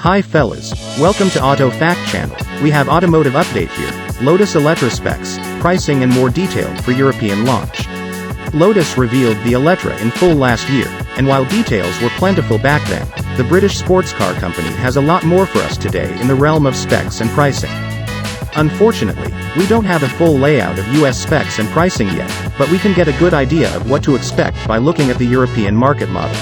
Hi fellas, welcome to Auto Fact Channel. We have automotive update here, Lotus Eletre specs, pricing and more detail for European launch. Lotus revealed the Eletre in full last year, and while details were plentiful back then, the British sports car company has a lot more for us today in the realm of specs and pricing. Unfortunately, we don't have a full layout of US specs and pricing yet, but we can get a good idea of what to expect by looking at the European market model.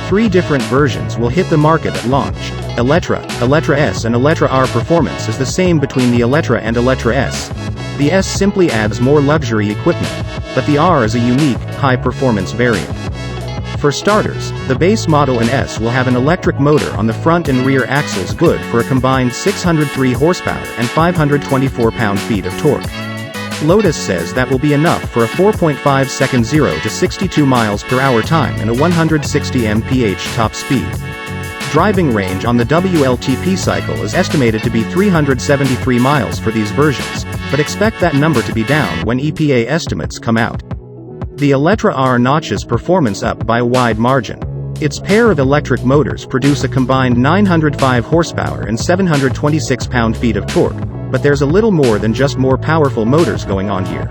3 different versions will hit the market at launch. Eletre, Eletre S and Eletre R. Performance is the same between the Eletre and Eletre S. The S simply adds more luxury equipment, but the R is a unique, high-performance variant. For starters, the base model in S will have an electric motor on the front and rear axles good for a combined 603 horsepower and 524 pound-feet of torque. Lotus says that will be enough for a 4.5-second 0 to 62 miles per hour time and a 160 mph top speed. Driving range on the WLTP cycle is estimated to be 373 miles for these versions, but expect that number to be down when EPA estimates come out. The Eletre R notches performance up by a wide margin. Its pair of electric motors produce a combined 905 horsepower and 726 pound-feet of torque, but there's a little more than just more powerful motors going on here.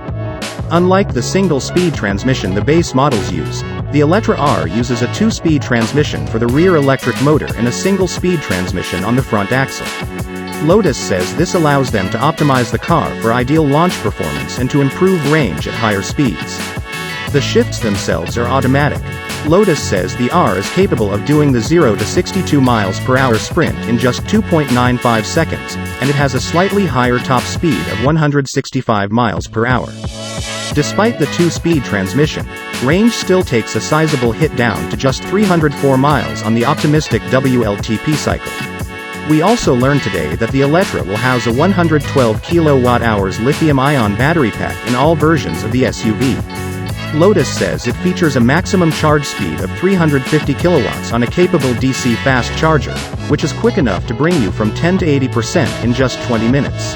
Unlike the single-speed transmission the base models use, the Eletre R uses a 2-speed transmission for the rear electric motor and a single-speed transmission on the front axle. Lotus says this allows them to optimize the car for ideal launch performance and to improve range at higher speeds. The shifts themselves are automatic. Lotus says the R is capable of doing the 0 to 62 miles per hour sprint in just 2.95 seconds, and it has a slightly higher top speed of 165 miles per hour. Despite the 2-speed transmission, range still takes a sizable hit down to just 304 miles on the optimistic WLTP cycle. We also learned today that the Eletre will house a 112 kWh lithium-ion battery pack in all versions of the SUV. Lotus says it features a maximum charge speed of 350 kilowatts on a capable DC fast charger, which is quick enough to bring you from 10 to 80% in just 20 minutes.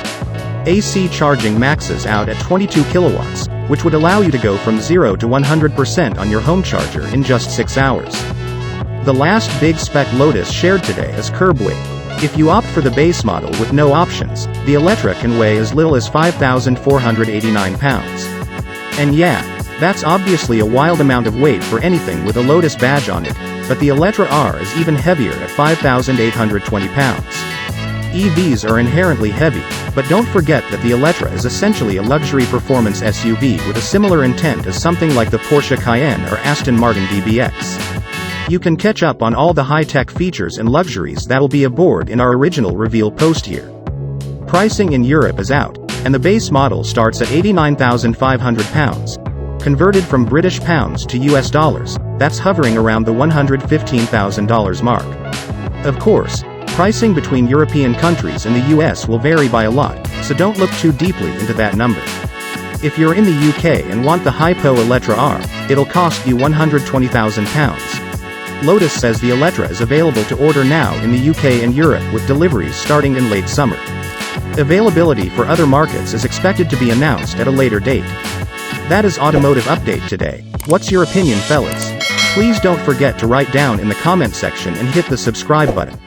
AC charging maxes out at 22 kilowatts, which would allow you to go from 0 to 100% on your home charger in just 6 hours. The last big spec Lotus shared today is curb weight. If you opt for the base model with no options, the Eletre can weigh as little as 5,489 pounds. And yeah, that's obviously a wild amount of weight for anything with a Lotus badge on it, but the Eletre R is even heavier at 5,820 pounds. EVs are inherently heavy, but don't forget that the Eletre is essentially a luxury performance SUV with a similar intent as something like the Porsche Cayenne or Aston Martin DBX. You can catch up on all the high-tech features and luxuries that will be aboard in our original reveal post here. Pricing in Europe is out, and the base model starts at £89,500. Converted from British pounds to US dollars, that's hovering around the $115,000 mark. Of course, pricing between European countries and the US will vary by a lot, so don't look too deeply into that number. If you're in the UK and want the Hypo Eletre R, it'll cost you £120,000. Lotus says the Eletre is available to order now in the UK and Europe with deliveries starting in late summer. Availability for other markets is expected to be announced at a later date. That is Automotive Update today. What's your opinion, fellas? Please don't forget to write down in the comment section and hit the subscribe button.